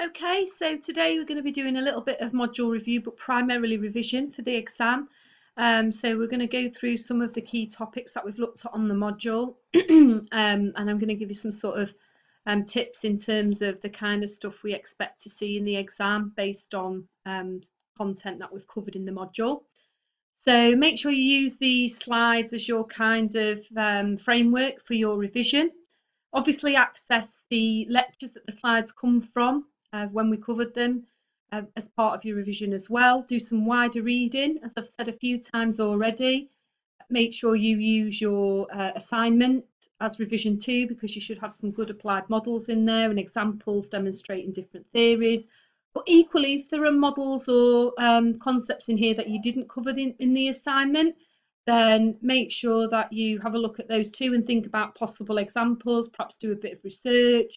Okay, so today we're going to be doing a little bit of module review, but primarily revision for the exam. So we're going to go through some of the key topics that we've looked at on the module, and I'm going to give you some sort of tips in terms of the kind of stuff we expect to see in the exam based on content that we've covered in the module. So make sure you use these slides as your kind of framework for your revision. Obviously access the lectures that the slides come from when we covered them as part of your revision as well. Do some wider reading, as I've said a few times already. Make sure you use your assignment as revision 2, because you should have some good applied models in there and examples demonstrating different theories. But equally, if there are models or concepts in here that you didn't cover in the assignment, then make sure that you have a look at those too and think about possible examples, perhaps do a bit of research.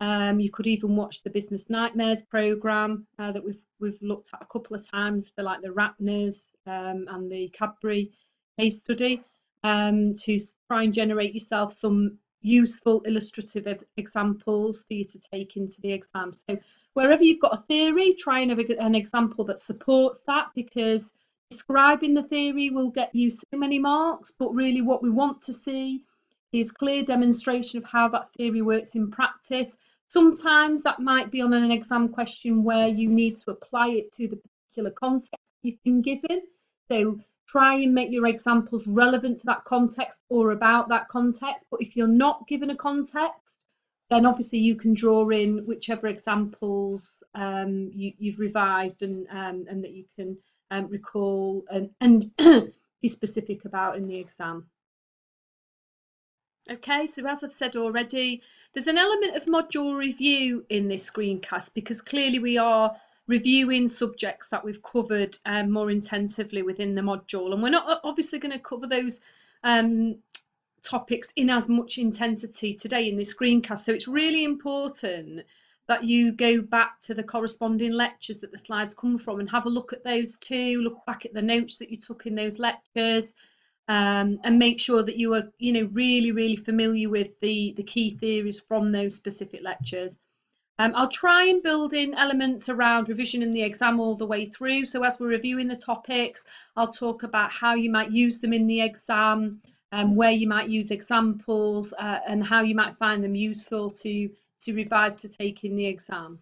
You could even watch the Business Nightmares programme that we've looked at a couple of times, for like the Ratners and the Cadbury case study, to try and generate yourself some useful illustrative examples for you to take into the exam. So wherever you've got a theory, try and have an example that supports that, because describing the theory will get you so many marks, but really what we want to see is clear demonstration of how that theory works in practice. Sometimes that might be on an exam question where you need to apply it to the particular context you've been given. So try and make your examples relevant to that context or about that context. But if you're not given a context, then obviously you can draw in whichever examples you've revised and that you can recall and be specific about in the exam. Okay, so as I've said already, there's an element of module review in this screencast, because clearly we are reviewing subjects that we've covered more intensively within the module, and we're not obviously going to cover those topics in as much intensity today in this screencast. So it's really important that you go back to the corresponding lectures that the slides come from and have a look at those too, look back at the notes that you took in those lectures, and make sure that you are, really familiar with the key theories from those specific lectures. I'll try and build in elements around revision in the exam all the way through. So as we're reviewing the topics, I'll talk about how you might use them in the exam, where you might use examples, and how you might find them useful to revise to take in the exam.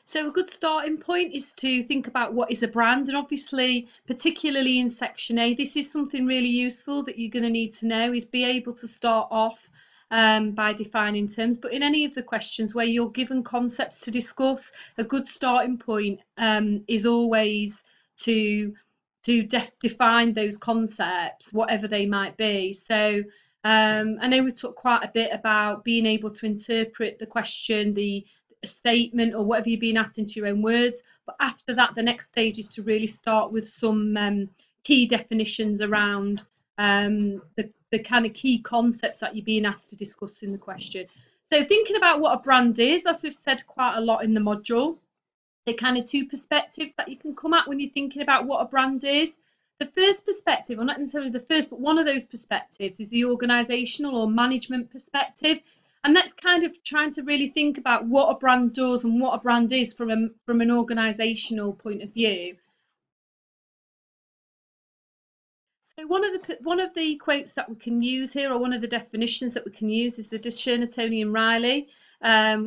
So a good starting point is to think about what is a brand, and obviously, particularly in section A, this is something really useful that you're going to need to know, is be able to start off by defining terms. But in any of the questions where you're given concepts to discuss, a good starting point is always to define those concepts, whatever they might be. So I know we talked quite a bit about being able to interpret the question, the statement, or whatever you're being asked into your own words. But after that, the next stage is to really start with some key definitions around the kind of key concepts that you're being asked to discuss in the question. So thinking about what a brand is, as we've said quite a lot in the module, the kind of two perspectives that you can come at when you're thinking about what a brand is. The first perspective, or not necessarily the first, but one of those perspectives, is the organisational or management perspective. And that's kind of trying to really think about what a brand does and what a brand is from an organisational point of view. So one of the quotes that we can use here, or one of the definitions that we can use, is the De Shernatoni and Riley,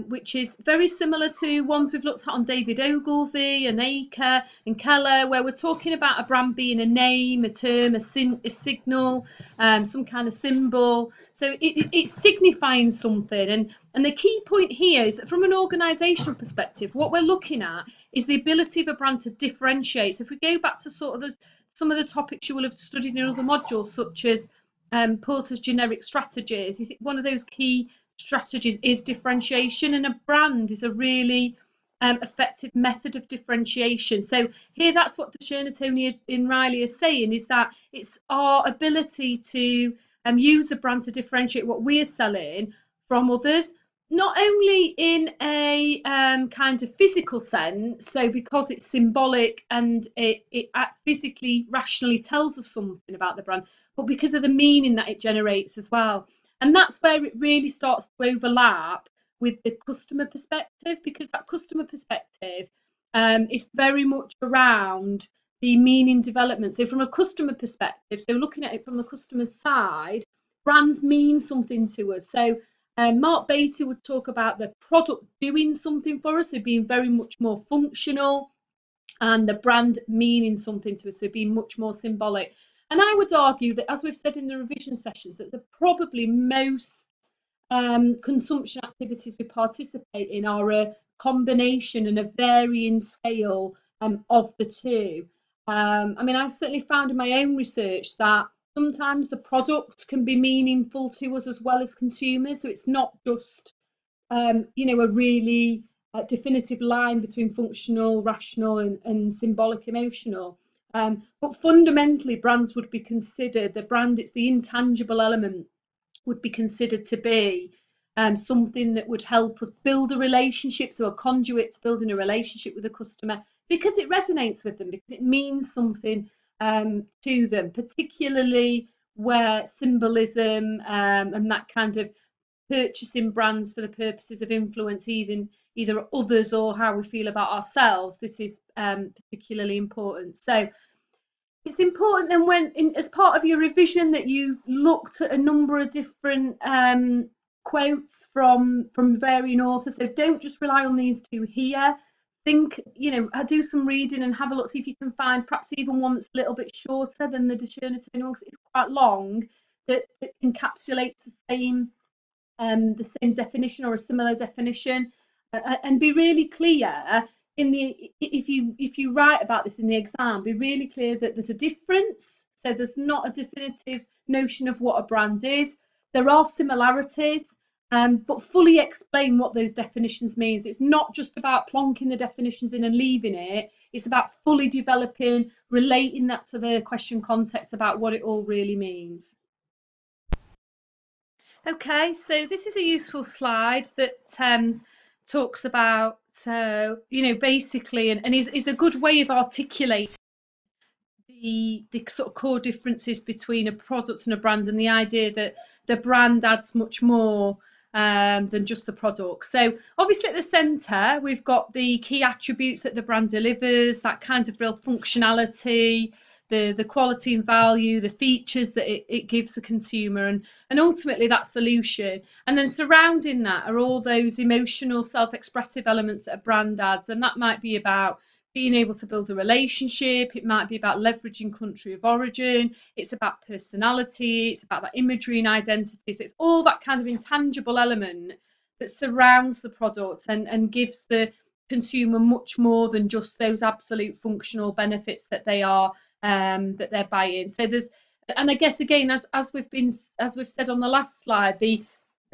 which is very similar to ones we've looked at on David Ogilvy and Aker and Keller, where we're talking about a brand being a name, a term, a signal, some kind of symbol. So it's signifying something. And the key point here is that from an organisational perspective, what we're looking at is the ability of a brand to differentiate. So if we go back to sort of some of the topics you will have studied in other modules, such as Porter's generic strategies, one of those key strategies is differentiation, and a brand is a really effective method of differentiation. So here, that's what De Shernatoni and Riley are saying, is that it's our ability to use a brand to differentiate what we're selling from others, not only in a kind of physical sense, so because it's symbolic and it physically, rationally tells us something about the brand, but because of the meaning that it generates as well. And that's where it really starts to overlap with the customer perspective, because that customer perspective is very much around the meaning development. So from a customer perspective, so looking at it from the customer's side, brands mean something to us. So Mark Beatty would talk about the product doing something for us, so being very much more functional, and the brand meaning something to us, so being much more symbolic. And I would argue that, as we've said in the revision sessions, that the probably most consumption activities we participate in are a combination and a varying scale of the two. I mean, I've certainly found in my own research that sometimes the product can be meaningful to us as well as consumers. So it's not just, a really definitive line between functional, rational, and symbolic, emotional. But fundamentally, brands would be considered, the brand, it's the intangible element, would be considered to be something that would help us build a relationship, so a conduit to building a relationship with a customer, because it resonates with them, because it means something to them, particularly where symbolism and that kind of purchasing brands for the purposes of influence, either others or how we feel about ourselves. This is particularly important. So it's important then, as part of your revision, that you've looked at a number of different quotes from varying authors. So don't just rely on these two here. Think, do some reading and have a look, see if you can find perhaps even one that's a little bit shorter than the discernitive one, because it's quite long, that encapsulates the same definition or a similar definition, and be really clear if you write about this in the exam, be really clear that there's a difference. So there's not a definitive notion of what a brand is. There are similarities, but fully explain what those definitions means. It's not just about plonking the definitions in and leaving it. It's about fully developing, relating that to the question context about what it all really means. Okay, so this is a useful slide that talks about, basically, and is a good way of articulating the sort of core differences between a product and a brand, and the idea that the brand adds much more than just the product. So obviously at the centre, we've got the key attributes that the brand delivers, that kind of real functionality, the quality and value, the features that it gives the consumer, and ultimately that solution. And then surrounding that are all those emotional, self-expressive elements that a brand adds, and that might be about being able to build a relationship, it might be about leveraging country of origin, it's about personality, it's about that imagery and identity. So it's all that kind of intangible element that surrounds the product and gives the consumer much more than just those absolute functional benefits that they're buying. So there's, and I guess again, as we've said on the last slide, the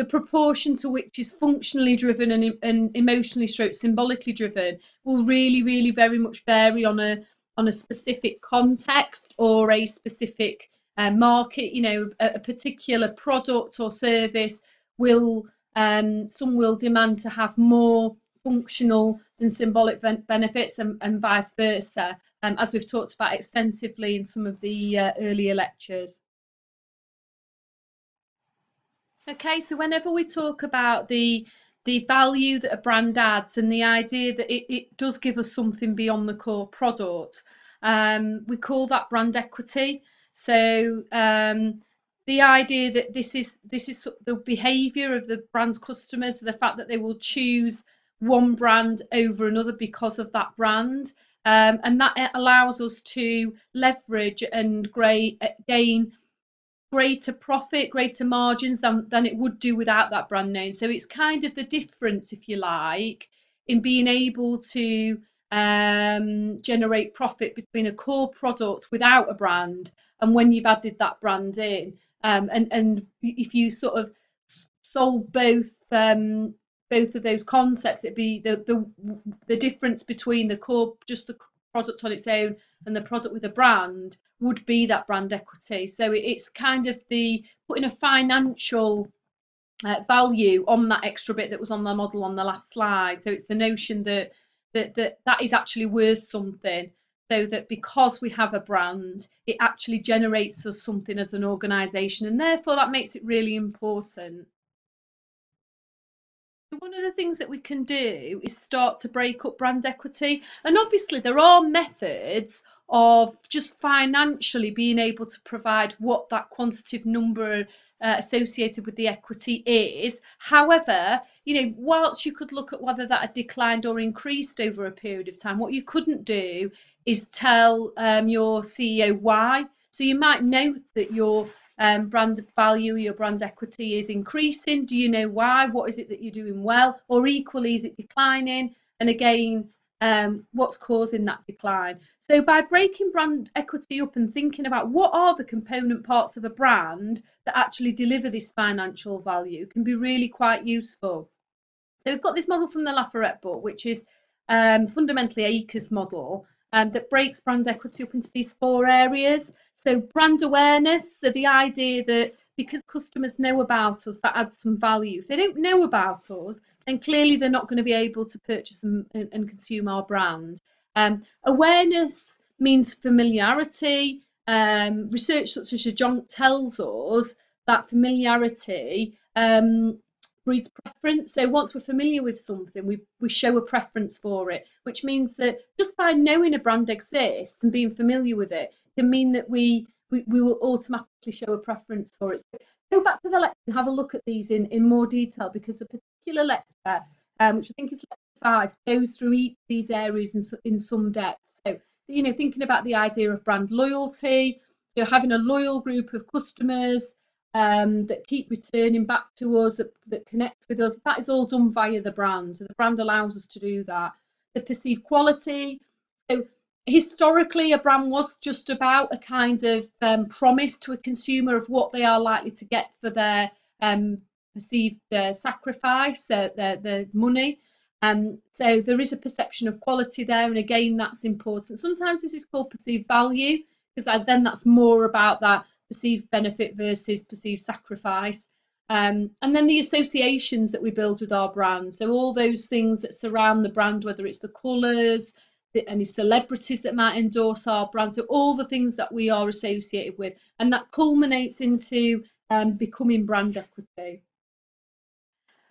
proportion to which is functionally driven and emotionally symbolically driven will really very much vary on a specific context or a specific market. A particular product or service will some will demand to have more functional than symbolic benefits, and vice versa, as we've talked about extensively in some of the earlier lectures. Okay, so whenever we talk about the value that a brand adds and the idea that it does give us something beyond the core product, we call that brand equity. So the idea that this is the behaviour of the brand's customers, so the fact that they will choose one brand over another because of that brand, and that allows us to leverage and gain greater profit, greater margins than it would do without that brand name. So it's kind of the difference, if you like, in being able to generate profit between a core product without a brand and when you've added that brand in. And if you sort of sold both of those concepts, it'd be the difference between the core, just the product on its own, and the product with a brand would be that brand equity. So it's kind of the putting a financial value on that extra bit that was on the model on the last slide. So it's the notion that is actually worth something, so that because we have a brand, it actually generates us something as an organisation, and therefore that makes it really important. One of the things that we can do is start to break up brand equity. And obviously, there are methods of just financially being able to provide what that quantitative number associated with the equity is. However, whilst you could look at whether that had declined or increased over a period of time, what you couldn't do is tell your CEO why. So you might note that your brand value, your brand equity is increasing. Do you know why? What is it that you're doing well? Or equally, is it declining? And again, what's causing that decline? So by breaking brand equity up and thinking about what are the component parts of a brand that actually deliver this financial value can be really quite useful. So we've got this model from the Lafayette book, which is fundamentally Acres model, that breaks brand equity up into these 4 areas. So brand awareness, so the idea that because customers know about us, that adds some value. If they don't know about us, then clearly they're not going to be able to purchase and consume our brand. Awareness means familiarity. Research such as John tells us that familiarity breeds preference. So once we're familiar with something, we show a preference for it, which means that just by knowing a brand exists and being familiar with it can mean that we will automatically show a preference for it. So go back to the lecture and have a look at these in more detail, because the particular lecture, which I think is lecture 5, goes through each of these areas in some depth. So, thinking about the idea of brand loyalty, so having a loyal group of customers that keep returning back to us, that connect with us, that is all done via the brand. So the brand allows us to do that. The perceived quality. So historically, a brand was just about a kind of promise to a consumer of what they are likely to get for their perceived sacrifice, their money. So there is a perception of quality there, and again, that's important. Sometimes this is called perceived value, because then that's more about that perceived benefit versus perceived sacrifice. And then the associations that we build with our brand. So all those things that surround the brand, whether it's the colours, any celebrities that might endorse our brand, so all the things that we are associated with, and that culminates into becoming brand equity.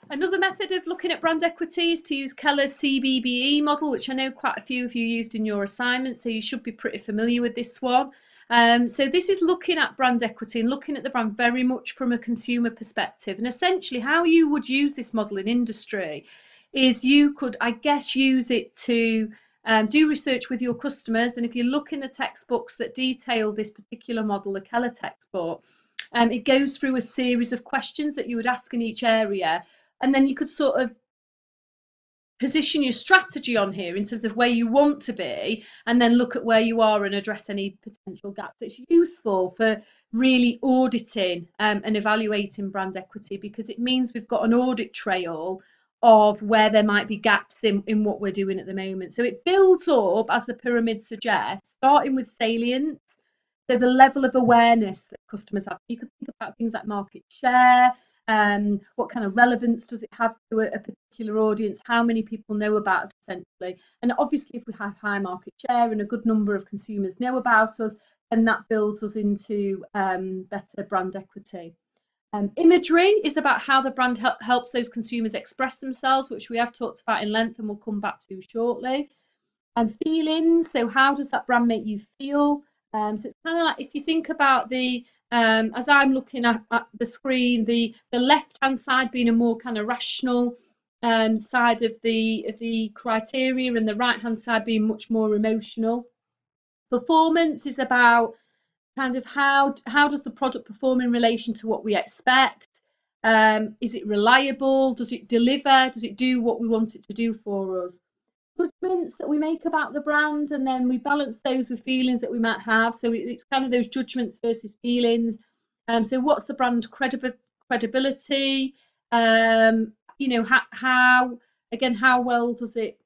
Another method of looking at brand equity is to use Keller's CBBE model, which I know quite a few of you used in your assignments, so you should be pretty familiar with this one. So this is looking at brand equity and looking at the brand very much from a consumer perspective. And essentially how you would use this model in industry is you could, I guess, use it to do research with your customers. And if you look in the textbooks that detail this particular model, the Keller textbook, it goes through a series of questions that you would ask in each area. And then you could sort of position your strategy on here in terms of where you want to be, and then look at where you are and address any potential gaps. It's useful for really auditing and evaluating brand equity, because it means we've got an audit trail of where there might be gaps in what we're doing at the moment. So it builds up, as the pyramid suggests, starting with salience, so the level of awareness that customers have. You could think about things like market share, what kind of relevance does it have to a particular audience, how many people know about us essentially. And obviously if we have high market share and a good number of consumers know about us, then that builds us into better brand equity. Imagery is about how the brand helps those consumers express themselves, which we have talked about in length and we'll come back to shortly. And feelings, so how does that brand make you feel? So it's kind of like, if you think about the as I'm looking at the screen, the left-hand side being a more kind of rational side of the criteria, and the right-hand side being much more emotional. Performance is about kind of how does the product perform in relation to what we expect? Is it reliable? Does it deliver? Does it do what we want it to do for us? Judgments that we make about the brand, and then we balance those with feelings that we might have. So it's kind of those judgments versus feelings. So what's the brand credibility? How well does it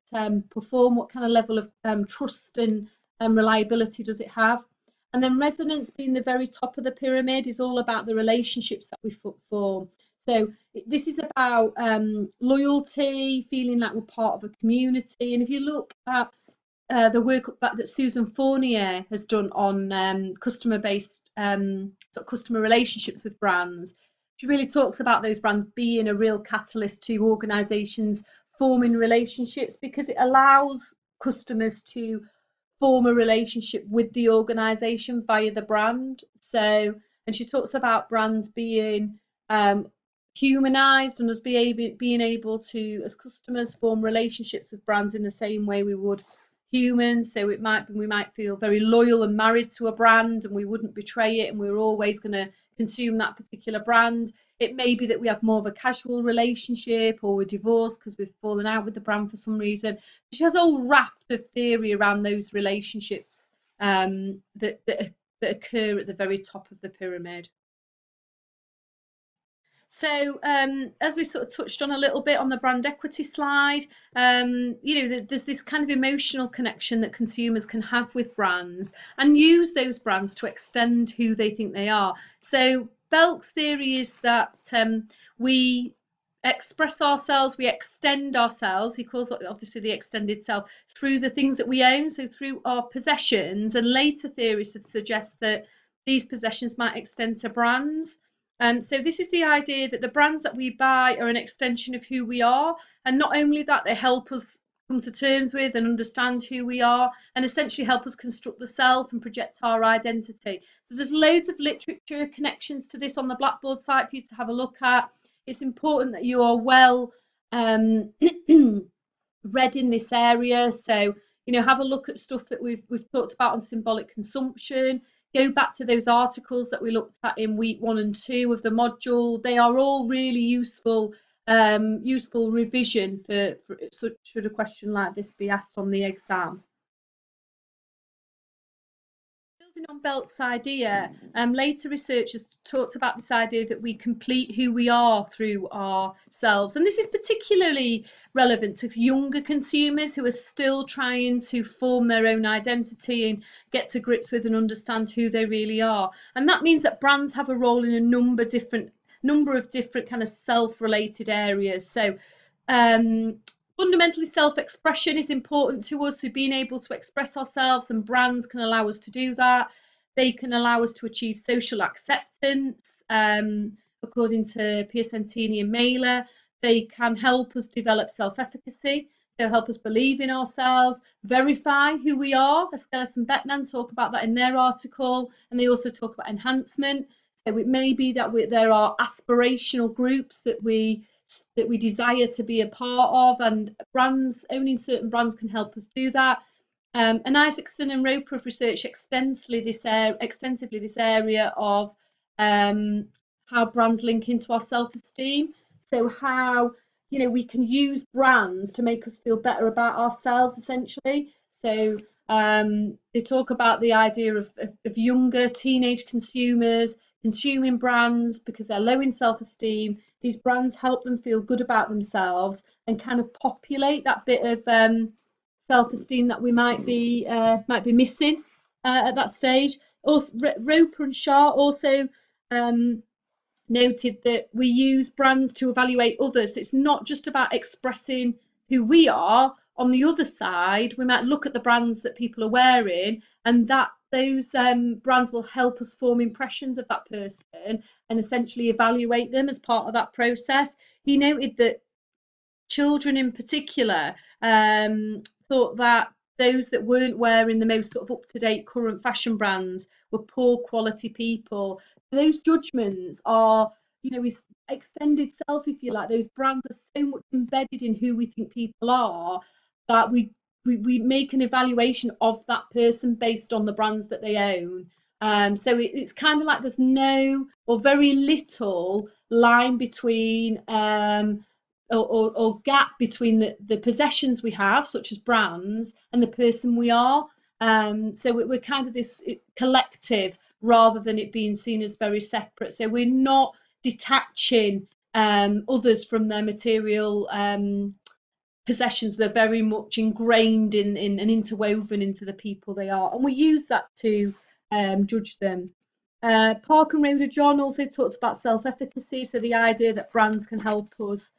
perform? What kind of level of trust and reliability does it have? And then resonance, being the very top of the pyramid, is all about the relationships that we form. So this is about loyalty, feeling like we're part of a community. And if you look at the work that Susan Fournier has done on customer-based customer relationships with brands, She really talks about those brands being a real catalyst to organisations forming relationships, because it allows customers to form a relationship with the organisation via the brand. So, and she talks about brands being humanised, and us being able to, as customers, form relationships with brands in the same way we would humans. So we might feel very loyal and married to a brand, and we wouldn't betray it, and we're always going to consume that particular brand. It may be that we have more of a casual relationship, or we're divorced because we've fallen out with the brand for some reason. She has a whole raft of theory around those relationships that occur at the very top of the pyramid. So as we sort of touched on a little bit on the brand equity slide, there's this kind of emotional connection that consumers can have with brands and use those brands to extend who they think they are. So Belk's theory is that we express ourselves, we extend ourselves, he calls it obviously the extended self, through the things that we own, so through our possessions, and later theories suggest that these possessions might extend to brands. So this is the idea that the brands that we buy are an extension of who we are, and not only that, they help us come to terms with and understand who we are, and essentially help us construct the self and project our identity. So there's loads of literature connections to this on the Blackboard site for you to have a look at. It's important that you are well read in this area. So, have a look at stuff that we've talked about on symbolic consumption. Go back to those articles that we looked at in week 1 and 2 of the module. They are all really useful revision for should a question like this be asked on the exam. Building on Belk's idea, later researchers talked about this idea that we complete who we are through ourselves, and this is particularly relevant to younger consumers who are still trying to form their own identity and get to grips with and understand who they really are. And that means that brands have a role in a number of different kind of self-related areas. So fundamentally, self-expression is important to us. So being able to express ourselves, and brands can allow us to do that. They can allow us to achieve social acceptance, according to Piacentini and Mailer. They can help us develop self-efficacy. They'll help us believe in ourselves, verify who we are. Eskeles and Bettman talk about that in their article, and they also talk about enhancement. So it may be that there are aspirational groups that we desire to be a part of, and owning certain brands can help us do that. And Isaacson and Roper have researched extensively this area of how brands link into our self-esteem. So how we can use brands to make us feel better about ourselves, essentially. So they talk about the idea of younger teenage consumers consuming brands because they're low in self-esteem. These brands help them feel good about themselves and kind of populate that bit of self-esteem that we might be missing at that stage. Also, Roper and Shah also noted that we use brands to evaluate others. It's not just about expressing who we are. On the other side, we might look at the brands that people are wearing, and that those brands will help us form impressions of that person and essentially evaluate them as part of that process. He noted that children in particular thought that those that weren't wearing the most sort of up-to-date current fashion brands were poor quality people. Those judgments are, his extended self, if you like. Those brands are so much embedded in who we think people are that we make an evaluation of that person based on the brands that they own. So it's kind of like there's no or very little line between or gap between the possessions we have, such as brands, and the person we are. So we're kind of this collective rather than it being seen as very separate. So we're not detaching others from their material possessions. They're very much ingrained in and interwoven into the people they are, and we use that to judge them. Park and Rhoda John also talked about self-efficacy, so the idea that brands can help us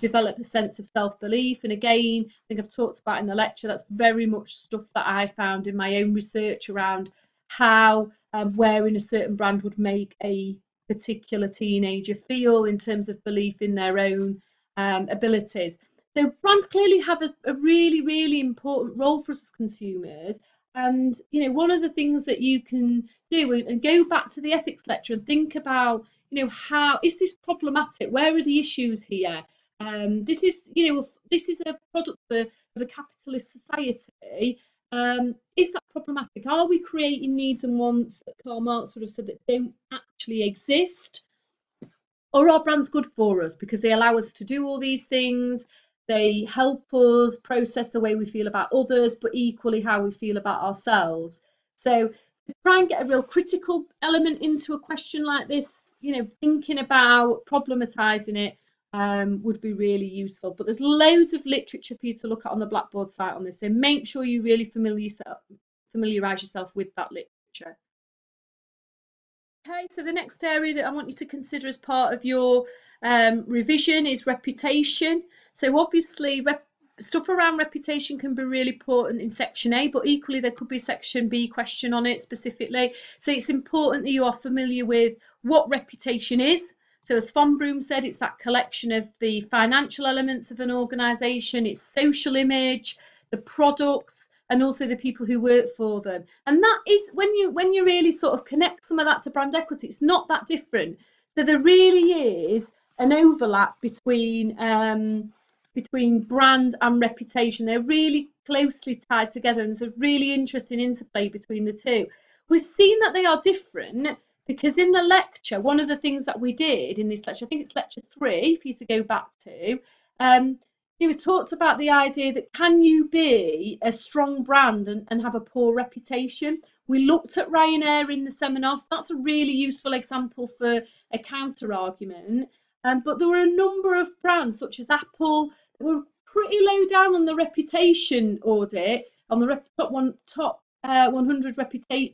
develop a sense of self-belief. And again, I think I've talked about in the lecture, that's very much stuff that I found in my own research around how wearing a certain brand would make a particular teenager feel in terms of belief in their own abilities. So brands clearly have a really, really important role for us as consumers. And one of the things that you can do, and go back to the ethics lecture and think about, how is this problematic? Where are the issues here? This is, this is a product of a capitalist society. Is that problematic? Are we creating needs and wants that Karl Marx would have said that don't actually exist? Or are brands good for us because they allow us to do all these things? They help us process the way we feel about others, but equally how we feel about ourselves. So to try and get a real critical element into a question like this, thinking about problematizing it would be really useful. But there's loads of literature for you to look at on the Blackboard site on this, so make sure you really familiarise yourself with that literature. Okay, so the next area that I want you to consider as part of your revision is reputation. So obviously stuff around reputation can be really important in section A, but equally there could be a section B question on it specifically. So it's important that you are familiar with what reputation is. So as Von Broom said, it's that collection of the financial elements of an organisation, its social image, the products, and also the people who work for them. And that is when you really sort of connect some of that to brand equity, it's not that different. So there really is an overlap between brand and reputation. They're really closely tied together, and there's a really interesting interplay between the two. We've seen that they are different because in the lecture, one of the things that we did in this lecture, I think it's lecture 3 for you to go back to, we talked about the idea that can you be a strong brand and have a poor reputation? We looked at Ryanair in the seminar, so that's a really useful example for a counter argument. But there were a number of brands, such as Apple, that were pretty low down on the reputation audit, on the top 100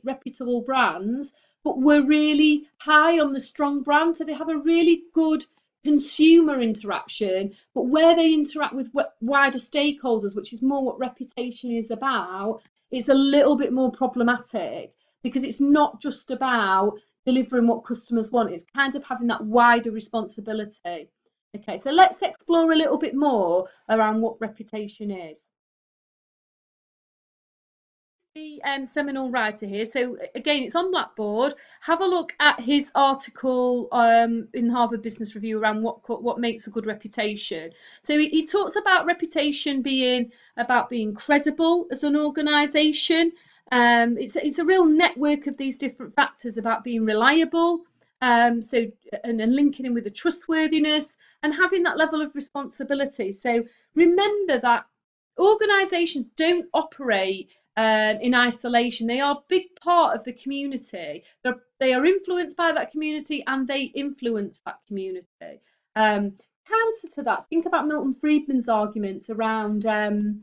reputable brands, but were really high on the strong brands. So they have a really good consumer interaction, but where they interact with wider stakeholders, which is more what reputation is about, is a little bit more problematic because it's not just about delivering what customers want, it's kind of having that wider responsibility. Okay, so let's explore a little bit more around what reputation is. The seminal writer here, so again it's on Blackboard. Have a look at his article in Harvard Business Review around what makes a good reputation. So he talks about reputation being about being credible as an organization. It's a real network of these different factors about being reliable, and linking in with the trustworthiness and having that level of responsibility. So remember that organizations don't operate in isolation. They are a big part of the community. They are influenced by that community and they influence that community. Counter to that, think about Milton Friedman's arguments around the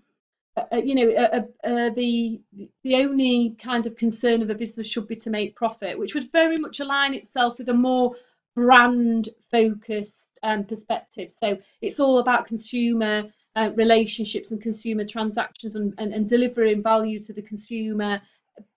only kind of concern of a business should be to make profit, which would very much align itself with a more brand focused perspective. So it's all about consumer relationships and consumer transactions and delivering value to the consumer,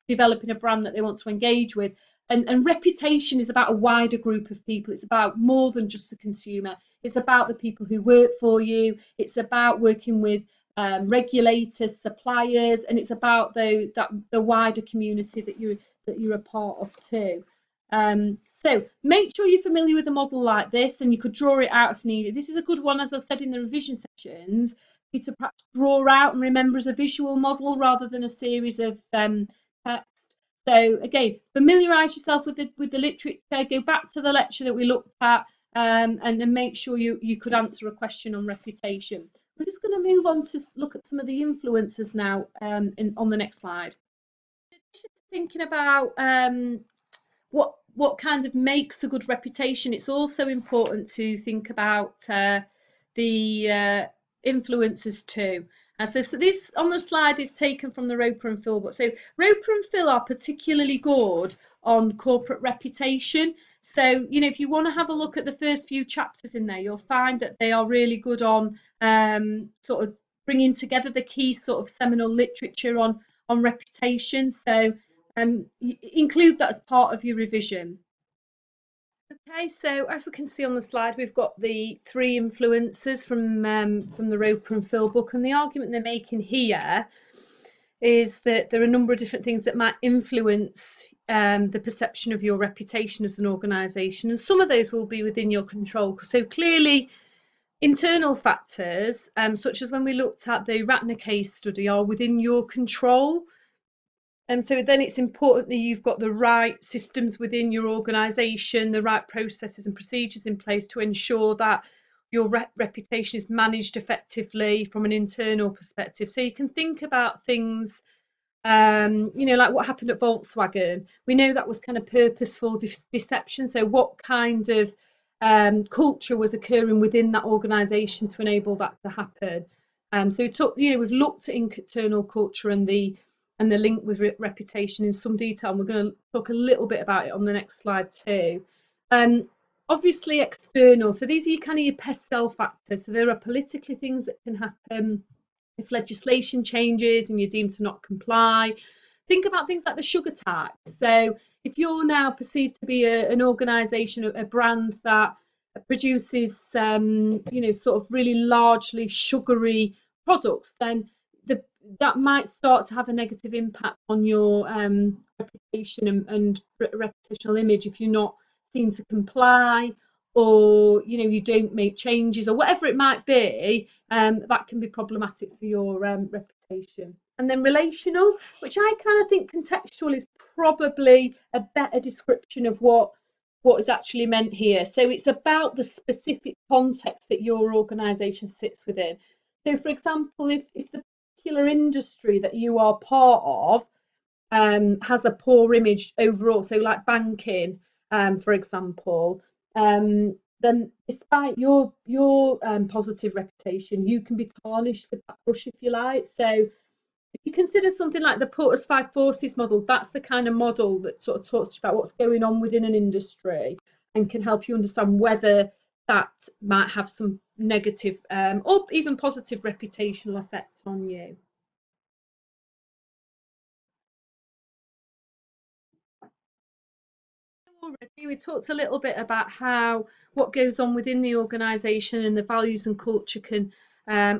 developing a brand that they want to engage with. And reputation is about a wider group of people. It's about more than just the consumer. It's about the people who work for you. It's about working with regulators, suppliers, and it's about the wider community that you're a part of too. So make sure you're familiar with a model like this, and you could draw it out if needed. This is a good one, as I said in the revision sessions, for you to perhaps draw out and remember as a visual model rather than a series of text. So again, familiarise yourself with the literature, go back to the lecture that we looked at, and then make sure you could answer a question on reputation. We're just going to move on to look at some of the influencers now on the next slide. Thinking about what kind of makes a good reputation, it's also important to think about the influencers too. And so this on the slide is taken from the Roper and Phil book. So Roper and Phil are particularly good on corporate reputation. So, if you want to have a look at the first few chapters in there, you'll find that they are really good on sort of bringing together the key sort of seminal literature on reputation. So include that as part of your revision. Okay, so as we can see on the slide, we've got the three influences from the Roper and Phil book, and the argument they're making here is that there are a number of different things that might influence the perception of your reputation as an organisation, and some of those will be within your control. So clearly, internal factors, such as when we looked at the Ratner case study, are within your control. So then it's important that you've got the right systems within your organisation, the right processes and procedures in place to ensure that your reputation is managed effectively from an internal perspective. So you can think about things, like what happened at Volkswagen. We know that was kind of purposeful deception. So what kind of culture was occurring within that organisation to enable that to happen? So we've looked at internal culture and the link with reputation in some detail, and we're going to talk a little bit about it on the next slide too. Obviously external, so these are your pestle factors. So there are politically things that can happen if legislation changes and you're deemed to not comply. Think about things like the sugar tax. So if you're now perceived to be an organisation, a brand that produces sort of really largely sugary products, then that might start to have a negative impact on your reputation and reputational image if you're not seen to comply, or you don't make changes, or whatever it might be. That can be problematic for your reputation. And then relational, which I kind of think contextual is probably a better description of what is actually meant here. So it's about the specific context that your organisation sits within. So for example, if the particular industry that you are part of has a poor image overall, so like banking, for example, then despite your positive reputation, you can be tarnished with that brush, if you like. So if you consider something like the Porter's Five Forces model, that's the kind of model that sort of talks about what's going on within an industry and can help you understand whether that might have some negative or even positive reputational effect on you. Already we talked a little bit about how what goes on within the organisation and the values and culture can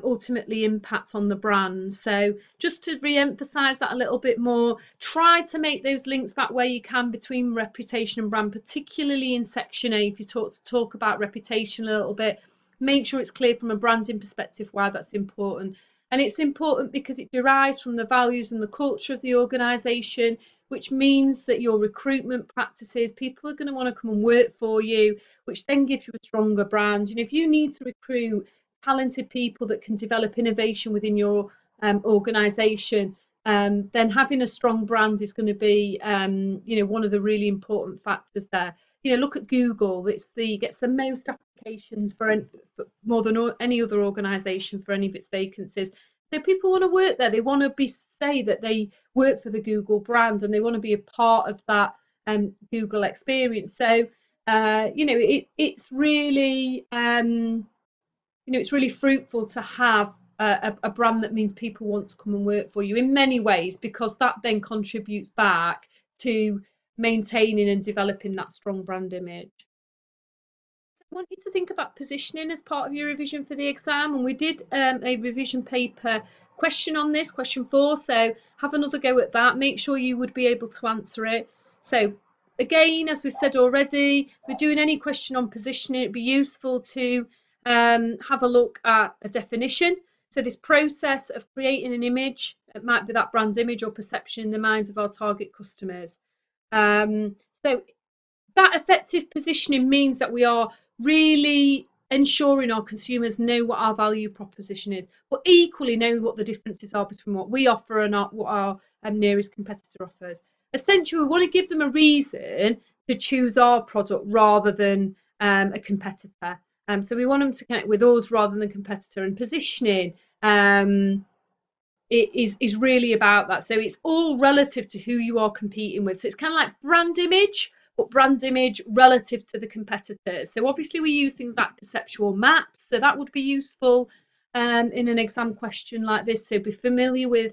ultimately impact on the brand. So just to re-emphasise that a little bit more, try to make those links back where you can between reputation and brand, particularly in section A. If you talk about reputation a little bit, make sure it's clear from a branding perspective why that's important. And it's important because it derives from the values and the culture of the organisation, which means that your recruitment practices, people are going to want to come and work for you, which then gives you a stronger brand. And if you need to recruit talented people that can develop innovation within your organisation, then having a strong brand is going to be, one of the really important factors there. Look at Google. Gets the most applications for more than any other organisation for any of its vacancies. So people want to work there. They want to say that they work for the Google brand and they want to be a part of that Google experience. So it's really it's really fruitful to have a brand that means people want to come and work for you in many ways, because that then contributes back to maintaining and developing that strong brand image. I want you to think about positioning as part of your revision for the exam, and we did a revision paper question on this, question 4, so have another go at that. Make sure you would be able to answer it. So again, as we've said already, if we're doing any question on positioning, it'd be useful to have a look at a definition. So this process of creating an image, it might be that brand image or perception in the minds of our target customers. So that effective positioning means that we are really ensuring our consumers know what our value proposition is, but equally know what the differences are between what we offer and what our nearest competitor offers. Essentially, we want to give them a reason to choose our product rather than a competitor. So we want them to connect with us rather than the competitor. And positioning is really about that. So it's all relative to who you are competing with. So it's kind of like brand image, but brand image relative to the competitors. So obviously we use things like perceptual maps, so that would be useful in an exam question like this. So be familiar with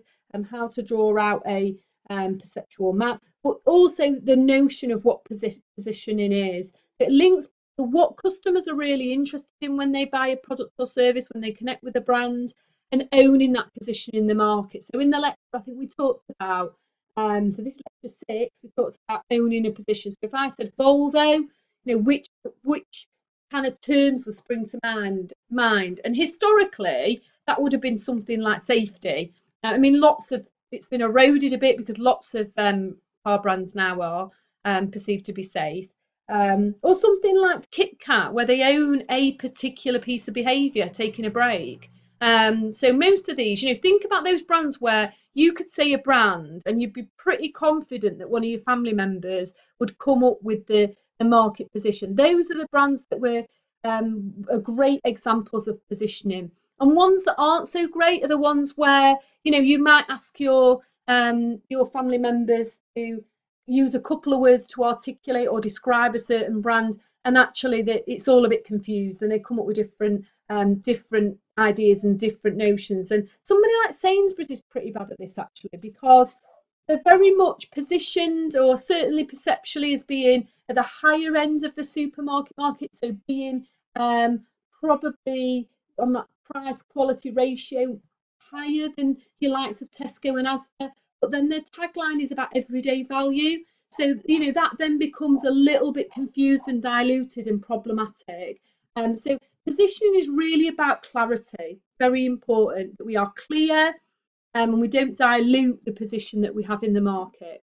how to draw out a perceptual map, but also the notion of what positioning is. It links to what customers are really interested in when they buy a product or service, when they connect with a brand, and owning that position in the market. So in the lecture, I think we talked about, so this lecture 6, we talked about owning a position. So if I said Volvo, which kind of terms would spring to mind? And historically, that would have been something like safety. I mean, it's been eroded a bit because lots of car brands now are perceived to be safe. Or something like Kit Kat, where they own a particular piece of behaviour, taking a break. So most of these, think about those brands where you could say a brand and you'd be pretty confident that one of your family members would come up with the market position. Those are the brands that are great examples of positioning. And ones that aren't so great are the ones where, you might ask your family members to use a couple of words to articulate or describe a certain brand, and actually it's all a bit confused, and they come up with different ideas and different notions. And somebody like Sainsbury's is pretty bad at this, actually, because they're very much positioned, or certainly perceptually, as being at the higher end of the supermarket market, so being probably on that price quality ratio higher than your likes of Tesco and Asda. But then their tagline is about everyday value. So, that then becomes a little bit confused and diluted and problematic. So positioning is really about clarity. Very important that we are clear and we don't dilute the position that we have in the market.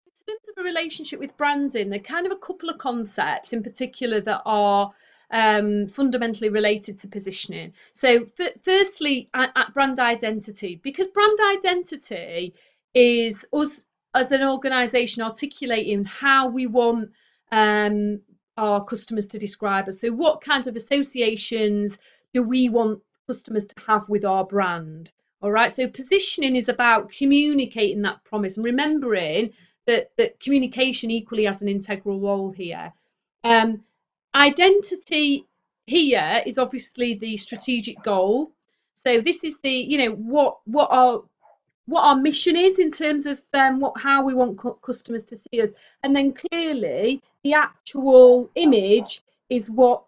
In terms of a relationship with branding, there are kind of a couple of concepts in particular that are fundamentally related to positioning. So firstly, at brand identity, because brand identity is us as an organisation articulating how we want our customers to describe us. So what kinds of associations do we want customers to have with our brand? All right, so positioning is about communicating that promise and remembering that communication equally has an integral role here. Identity here is obviously the strategic goal. So this is the, what our mission is in terms of how we want customers to see us, and then clearly the actual image is what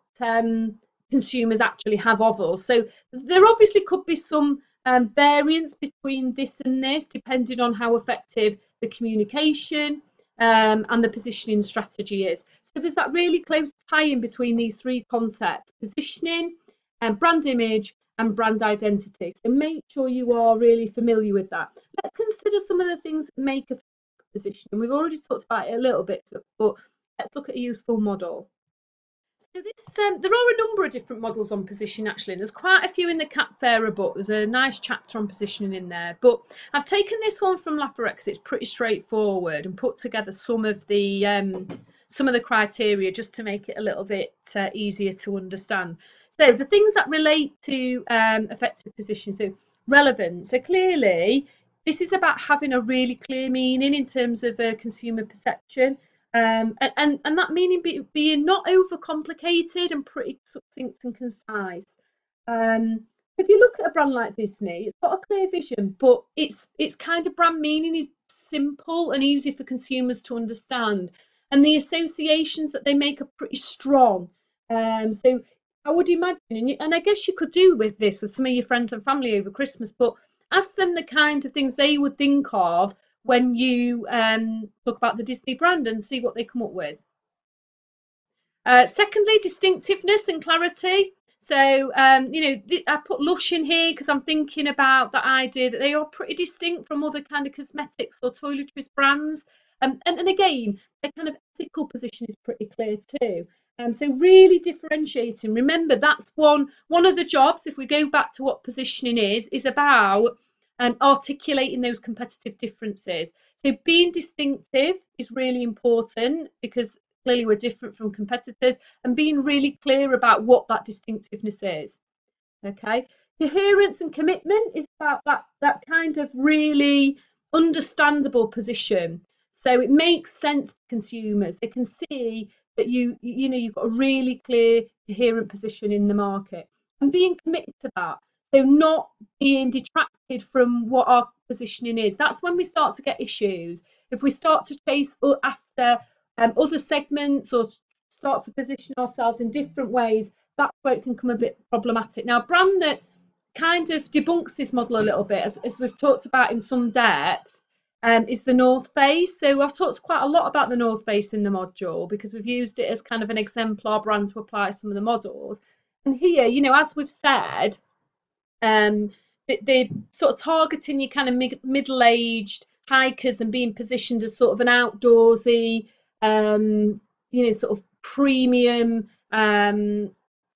consumers actually have of us. So there obviously could be some variance between this and this, depending on how effective the communication and the positioning strategy is. So there's that really close tie-in between these three concepts: positioning, brand image, and brand identity. So make sure you are really familiar with that. Let's consider some of the things that make a positioning. We've already talked about it a little bit, but let's look at a useful model. So there are a number of different models on position, actually, and there's quite a few in the Cat Fairer book. There's a nice chapter on positioning in there, but I've taken this one from Lafayette because it's pretty straightforward, and put together some of the criteria just to make it a little bit easier to understand. So the things that relate to effective positioning, so relevance. So clearly, this is about having a really clear meaning in terms of consumer perception. And that meaning being not overcomplicated and pretty succinct and concise. If you look at a brand like Disney, it's got a clear vision, but its kind of brand meaning is simple and easy for consumers to understand, and the associations that they make are pretty strong. So I would imagine, and I guess you could do with this with some of your friends and family over Christmas, but ask them the kinds of things they would think of when you talk about the Disney brand, and see what they come up with. Secondly, distinctiveness and clarity. So, I put Lush in here because I'm thinking about the idea that they are pretty distinct from other kind of cosmetics or toiletries brands. And again, their kind of ethical position is pretty clear too. So really differentiating. Remember, that's one of the jobs, if we go back to what positioning is about articulating those competitive differences. So being distinctive is really important, because clearly we're different from competitors, and being really clear about what that distinctiveness is. Okay, coherence and commitment is about that kind of really understandable position. So it makes sense to consumers. They can see that you've got a really clear, coherent position in the market, and being committed to that. So not being detracted from what our positioning is. That's when we start to get issues. If we start to chase after other segments or start to position ourselves in different ways, that's where it can become a bit problematic. Now, a brand that kind of debunks this model a little bit, as we've talked about in some depth, is the North Face. So I've talked quite a lot about the North Face in the module because we've used it as kind of an exemplar brand to apply some of the models. And here, you know, as we've said, they're sort of targeting your kind of middle-aged hikers and being positioned as sort of an outdoorsy, you know, sort of premium,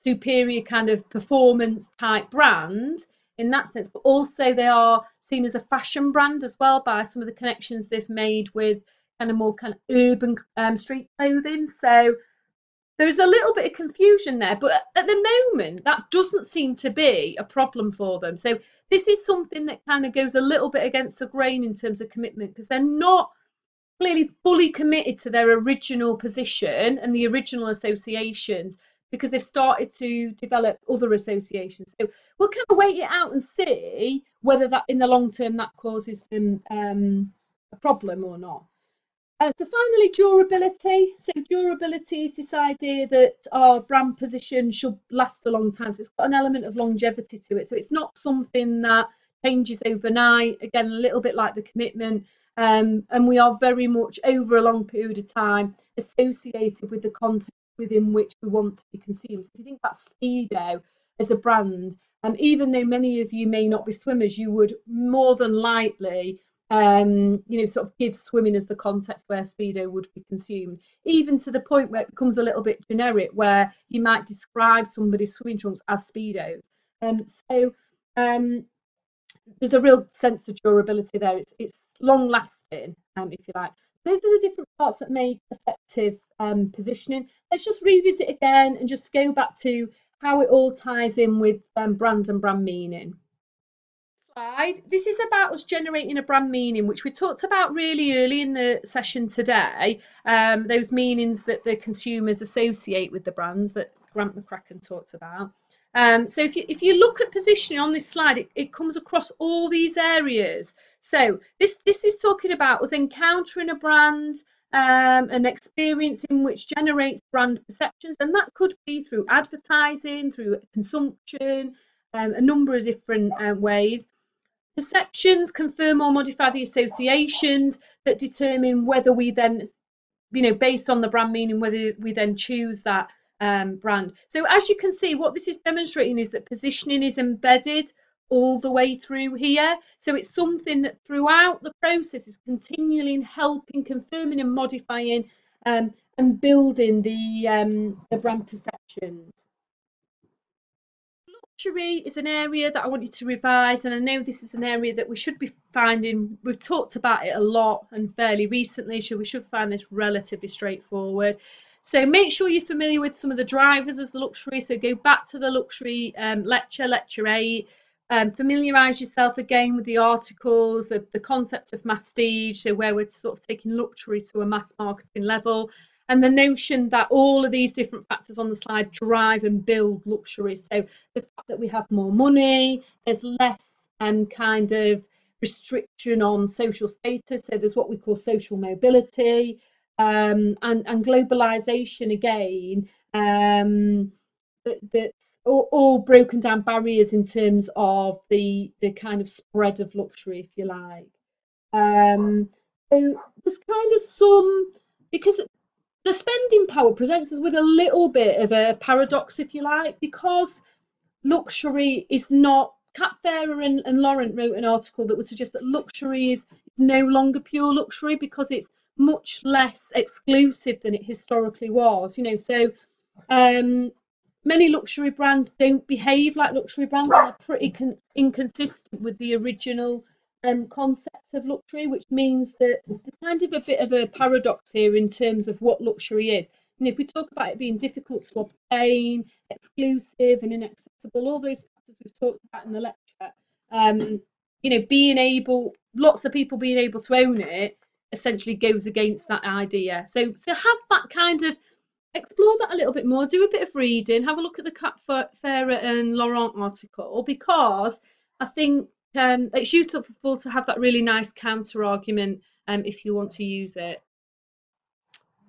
superior kind of performance type brand in that sense, but also they are seen as a fashion brand as well by some of the connections they've made with kind of more kind of urban street clothing. So there's a little bit of confusion there, but at the moment that doesn't seem to be a problem for them. So this is something that kind of goes a little bit against the grain in terms of commitment, because they're not clearly fully committed to their original position and the original associations, because they've started to develop other associations. So we'll kind of wait it out and see whether that in the long term that causes them a problem or not. So finally, durability. So durability is this idea that our brand position should last a long time. So it's got an element of longevity to it. So it's not something that changes overnight. Again, a little bit like the commitment. And we are very much over a long period of time associated with the content within which we want to be consumed. So if you think about Speedo as a brand, even though many of you may not be swimmers, you would more than likely you know, sort of give swimming as the context where Speedo would be consumed, even to the point where it becomes a little bit generic, where you might describe somebody's swimming trunks as Speedos. So there's a real sense of durability there. It's long lasting, if you like. Those are the different parts that make effective positioning. Let's just revisit again and just go back to how it all ties in with brands and brand meaning. This is about us generating a brand meaning, which we talked about really early in the session today. Those meanings that the consumers associate with the brands that Grant McCracken talks about. So if you look at positioning on this slide, it comes across all these areas. So this is talking about us encountering a brand, an experience in which generates brand perceptions, and that could be through advertising, through consumption, a number of different ways. Perceptions confirm or modify the associations that determine whether we then, you know, based on the brand meaning, whether we then choose that brand. So as you can see, what this is demonstrating is that positioning is embedded all the way through here. So it's something that throughout the process is continually helping, confirming and modifying and building the brand perceptions. Luxury is an area that I want you to revise, and I know this is an area that we should be finding. We've talked about it a lot and fairly recently, so we should find this relatively straightforward. So make sure you're familiar with some of the drivers as luxury. So go back to the luxury lecture 8. Familiarise yourself again with the articles, the concept of masstige, so where we're sort of taking luxury to a mass marketing level, and the notion that all of these different factors on the slide drive and build luxury. So the fact that we have more money, there's less kind of restriction on social status, so there's what we call social mobility, and globalization again, that's all broken down barriers in terms of the kind of spread of luxury, if you like. So there's kind of some, because the spending power presents us with a little bit of a paradox, if you like, because luxury is not. Kat Farrer and Laurent wrote an article that would suggest that luxury is no longer pure luxury because it's much less exclusive than it historically was. You know, so many luxury brands don't behave like luxury brands, and are pretty inconsistent with the original concept of luxury, which means that there's kind of a bit of a paradox here in terms of what luxury is. And if we talk about it being difficult to obtain, exclusive and inaccessible, all those factors we've talked about in the lecture, you know, being able, lots of people being able to own it essentially goes against that idea. So have that kind of, explore that a little bit more, do a bit of reading, have a look at the Kat Farrer and Laurent article, because I think it's useful to have that really nice counter argument if you want to use it.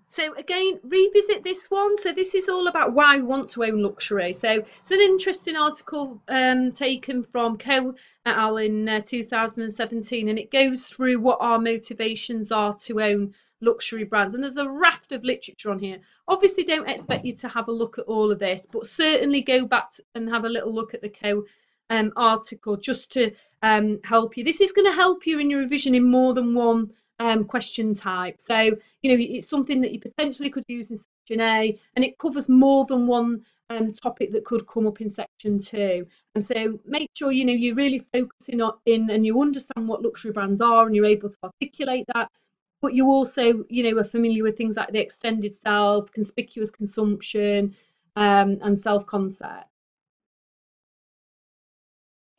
So again, revisit this one. So this is all about why we want to own luxury. So it's an interesting article taken from Co et al. In 2017, and it goes through what our motivations are to own luxury brands. And there's a raft of literature on here. Obviously, don't expect you to have a look at all of this, but certainly go back and have a little look at the Co article just to help you. This is going to help you in your revision in more than one question type. So, you know, it's something that you potentially could use in section A, and it covers more than one topic that could come up in section 2. And so make sure, you know, you're really focusing on and you understand what luxury brands are and you're able to articulate that. But you also, you know, are familiar with things like the extended self, conspicuous consumption, and self-concept.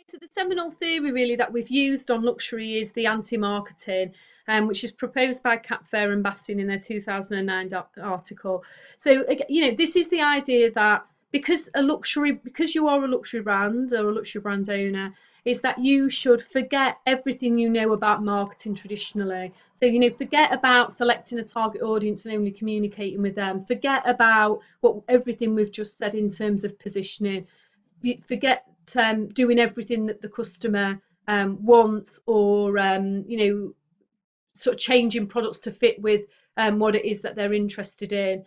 So the seminal theory really that we've used on luxury is the anti-marketing, which is proposed by Fair and Bastian in their 2009 article. So you know, this is the idea that because you are a luxury brand or a luxury brand owner, is that you should forget everything you know about marketing traditionally. So, you know, forget about selecting a target audience and only communicating with them. Forget about everything we've just said in terms of positioning. Forget doing everything that the customer wants, or you know, sort of changing products to fit with what it is that they're interested in.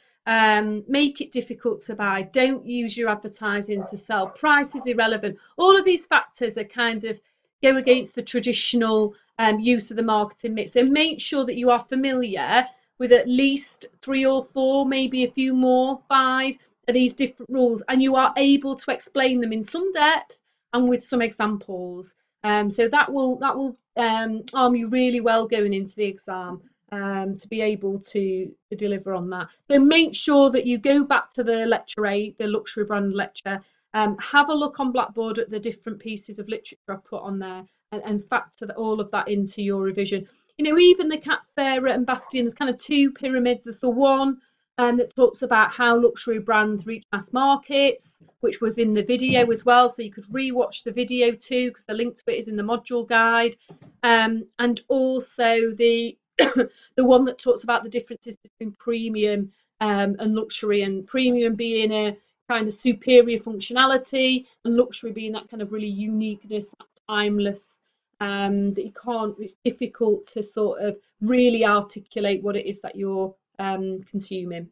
Make it difficult to buy. Don't use your advertising to sell. Price is irrelevant. All of these factors are kind of go against the traditional use of the marketing mix. So make sure that you are familiar with at least 3 or 4, maybe a few more, 5 of these different rules, and you are able to explain them in some depth and with some examples. So that will arm you really well going into the exam, to be able to deliver on that. So make sure that you go back to the lecture 8, the luxury brand lecture. Have a look on Blackboard at the different pieces of literature I put on there, and factor all of that into your revision. You know, even the Fair and Bastian, there's kind of 2 pyramids. There's the one that talks about how luxury brands reach mass markets, which was in the video as well. So you could re-watch the video too, because the link to it is in the module guide. And also the the one that talks about the differences between premium and luxury, and premium being a kind of superior functionality, and luxury being that kind of really uniqueness, that timeless, that you can't, it's difficult to sort of really articulate what it is that you're consuming.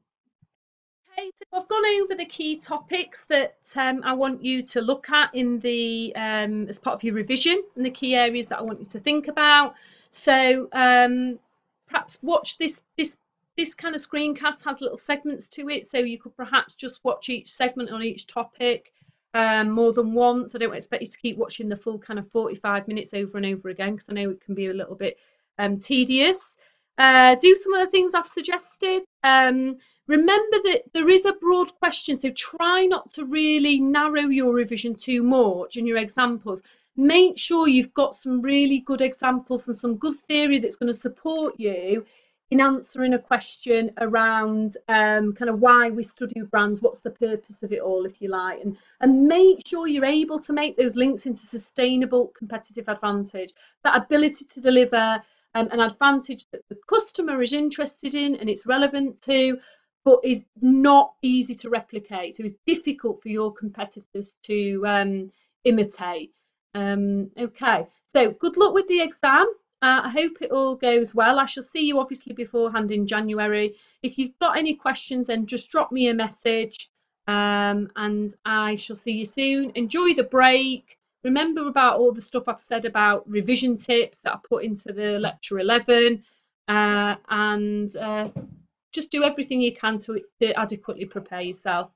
Okay, so I've gone over the key topics that I want you to look at in the as part of your revision, and the key areas that I want you to think about. So perhaps watch this kind of screencast has little segments to it, so you could perhaps just watch each segment on each topic more than once. I don't expect you to keep watching the full kind of 45 minutes over and over again, because I know it can be a little bit tedious. Do some of the things I've suggested. Remember that there is a broad question, so try not to really narrow your revision too much in your examples. Make sure you've got some really good examples and some good theory that's going to support you in answering a question around kind of why we study brands, what's the purpose of it all, if you like, and make sure you're able to make those links into sustainable competitive advantage, that ability to deliver an advantage that the customer is interested in and it's relevant to, but is not easy to replicate. So it's difficult for your competitors to imitate. Okay, so good luck with the exam. I hope it all goes well. I shall see you obviously beforehand in January. If you've got any questions, then just drop me a message, and I shall see you soon. Enjoy the break. Remember about all the stuff I've said about revision tips that I put into the lecture 11, and just do everything you can to adequately prepare yourself.